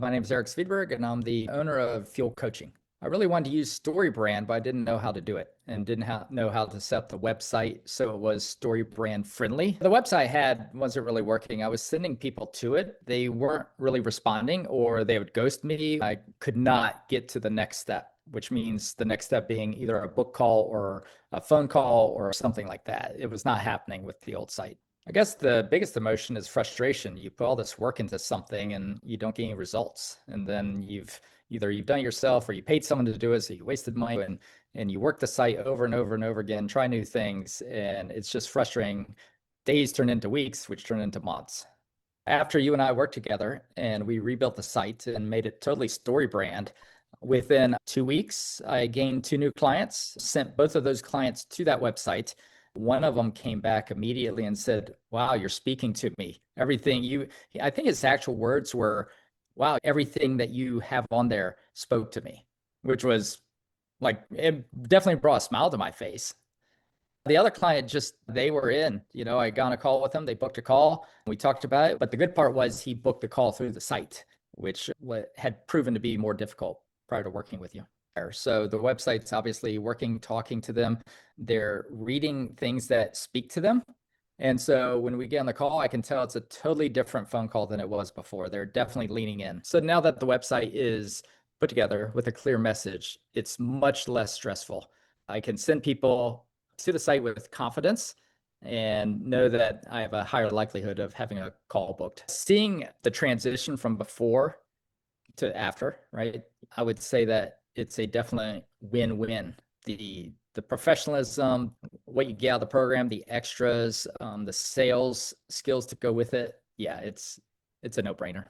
My name is Eric Svedberg, and I'm the owner of Fuel Coaching. I really wanted to use StoryBrand, but I didn't know how to do it and didn't know how to set up the website so it was StoryBrand friendly. The website wasn't really working. I was sending people to it. They weren't really responding, or they would ghost me. I could not get to the next step, which means the next step being either a book call or a phone call or something like that. It was not happening with the old site. I guess the biggest emotion is frustration. You put all this work into something and you don't get any results. And then you've done it yourself or you paid someone to do it, so you wasted money, and you work the site over and over and over again, try new things, and it's just frustrating. Days turn into weeks, which turn into months. After you and I worked together and we rebuilt the site and made it totally StoryBrand, within 2 weeks, I gained 2 new clients, sent both of those clients to that website. One of them came back immediately and said, "Wow, you're speaking to me. I think his actual words were, wow, everything that you have on there spoke to me," which was like, it definitely brought a smile to my face. The other client, they were in, I got on a call with them. They booked a call. We talked about it. But the good part was he booked the call through the site, which had proven to be more difficult prior to working with you. So the website's obviously working, talking to them. They're reading things that speak to them. And so when we get on the call, I can tell it's a totally different phone call than it was before. They're definitely leaning in. So now that the website is put together with a clear message, it's much less stressful. I can send people to the site with confidence and know that I have a higher likelihood of having a call booked. Seeing the transition from before to after, right? I would say that it's a definite win-win. The professionalism, what you get out of the program, the extras, the sales skills to go with it. Yeah, it's a no-brainer.